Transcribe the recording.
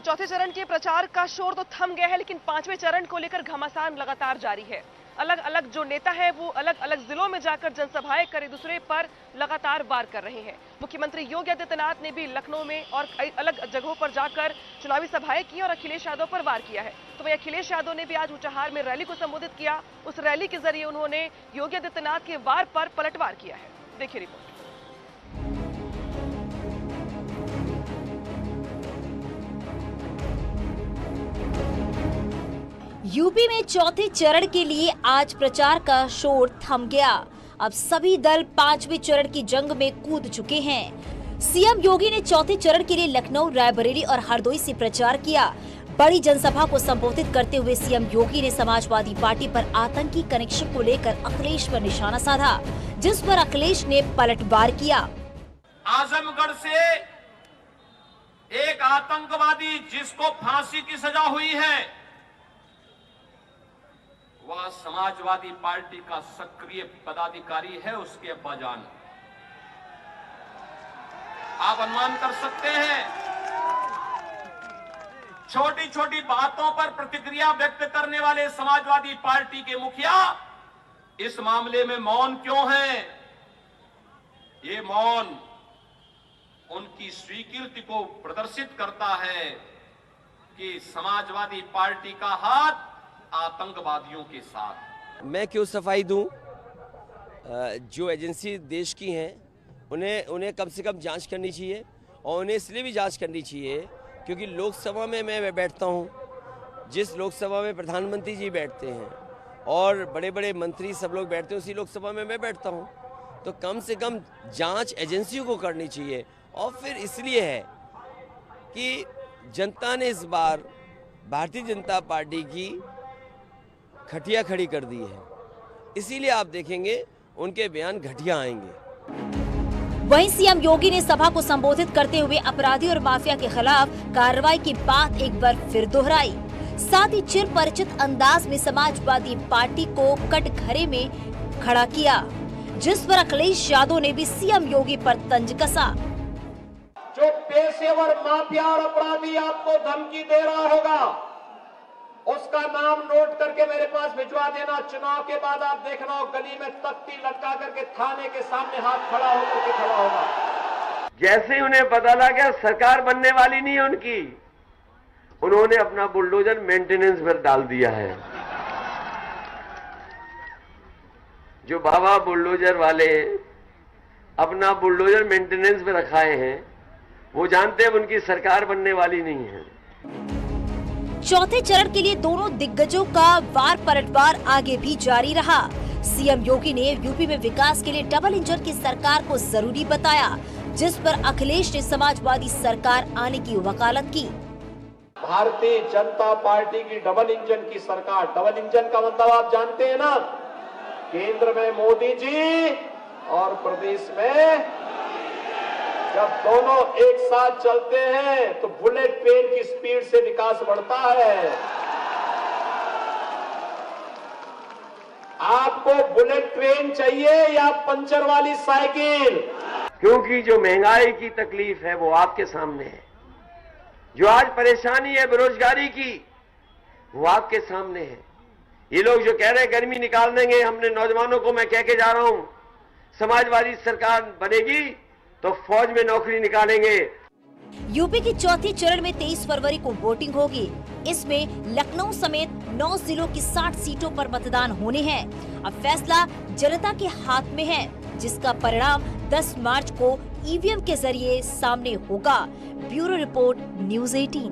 चौथे चरण के प्रचार का शोर तो थम गया है, लेकिन पांचवें चरण को लेकर घमासान लगातार जारी है। अलग अलग जो नेता है वो अलग अलग जिलों में जाकर जनसभाएं कर एक दूसरे पर लगातार वार कर रहे हैं। मुख्यमंत्री योगी आदित्यनाथ ने भी लखनऊ में और अलग जगहों पर जाकर चुनावी सभाएं की और अखिलेश यादव पर वार किया है। तो वही अखिलेश यादव ने भी आज ऊंचाहार में रैली को संबोधित किया। उस रैली के जरिए उन्होंने योगी आदित्यनाथ के वार पर पलटवार किया है। देखिए रिपोर्ट। यूपी में चौथे चरण के लिए आज प्रचार का शोर थम गया। अब सभी दल पांचवें चरण की जंग में कूद चुके हैं। सीएम योगी ने चौथे चरण के लिए लखनऊ, रायबरेली और हरदोई से प्रचार किया। बड़ी जनसभा को संबोधित करते हुए सीएम योगी ने समाजवादी पार्टी पर आतंकी कनेक्शन को लेकर अखिलेश पर निशाना साधा, जिस पर अखिलेश ने पलटवार किया। आजमगढ़ से एक आतंकवादी जिसको फांसी की सजा हुई है, वह समाजवादी पार्टी का सक्रिय पदाधिकारी है, उसके अब्बाजान। आप अनुमान कर सकते हैं, छोटी छोटी बातों पर प्रतिक्रिया व्यक्त करने वाले समाजवादी पार्टी के मुखिया इस मामले में मौन क्यों हैं? ये मौन उनकी स्वीकृति को प्रदर्शित करता है कि समाजवादी पार्टी का हाथ आतंकवादियों के साथ। मैं क्यों सफाई दूं? जो एजेंसी देश की हैं उन्हें कम से कम जांच करनी चाहिए, और उन्हें इसलिए भी जांच करनी चाहिए क्योंकि लोकसभा में मैं बैठता हूं। जिस लोकसभा में प्रधानमंत्री जी बैठते हैं और बड़े बड़े मंत्री सब लोग बैठते हैं, उसी लोकसभा में मैं बैठता हूं। तो कम से कम जांच एजेंसियों को करनी चाहिए। और फिर इसलिए है कि जनता ने इस बार भारतीय जनता पार्टी की खटिया खड़ी कर दी है, इसीलिए आप देखेंगे उनके बयान घटिया आएंगे। वहीं सीएम योगी ने सभा को संबोधित करते हुए अपराधी और माफिया के खिलाफ कार्रवाई की बात एक बार फिर दोहराई। साथ ही चिर परिचित अंदाज में समाजवादी पार्टी को कटघरे में खड़ा किया, जिस पर अखिलेश यादव ने भी सीएम योगी पर तंज कसा। जो पेशेवर माफिया और अपराधी आपको धमकी दे रहा होगा, उसका नाम नोट करके मेरे पास भिजवा देना। चुनाव के बाद आप देखना, गली में तख्ती लटका करके थाने के सामने हाथ खड़ा होकर के खड़ा होगा। जैसे ही उन्हें पता लगा सरकार बनने वाली नहीं है उनकी, उन्होंने अपना बुलडोजर मेंटेनेंस पर डाल दिया है। जो बाबा बुलडोजर वाले अपना बुलडोजर मेंटेनेंस पर रखाए हैं, वो जानते हैं उनकी सरकार बनने वाली नहीं है। चौथे चरण के लिए दोनों दिग्गजों का वार पलटवार आगे भी जारी रहा। सीएम योगी ने यूपी में विकास के लिए डबल इंजन की सरकार को जरूरी बताया, जिस पर अखिलेश ने समाजवादी सरकार आने की वकालत की। भारतीय जनता पार्टी की डबल इंजन की सरकार। डबल इंजन का मतलब आप जानते हैं ना, केंद्र में मोदी जी और प्रदेश में जब दोनों एक साथ चलते हैं तो बुलेट ट्रेन की स्पीड से विकास बढ़ता है। आपको बुलेट ट्रेन चाहिए या पंचर वाली साइकिल? क्योंकि जो महंगाई की तकलीफ है वो आपके सामने है, जो आज परेशानी है बेरोजगारी की वो आपके सामने है। ये लोग जो कह रहे हैं गर्मी निकाल देंगे, हमने नौजवानों को मैं कह के जा रहा हूं, समाजवादी सरकार बनेगी तो फौज में नौकरी निकालेंगे। यूपी की चौथे चरण में 23 फरवरी को वोटिंग होगी। इसमें लखनऊ समेत 9 जिलों की 60 सीटों पर मतदान होने हैं। अब फैसला जनता के हाथ में है, जिसका परिणाम 10 मार्च को ईवीएम के जरिए सामने होगा। Bureau report, news 18।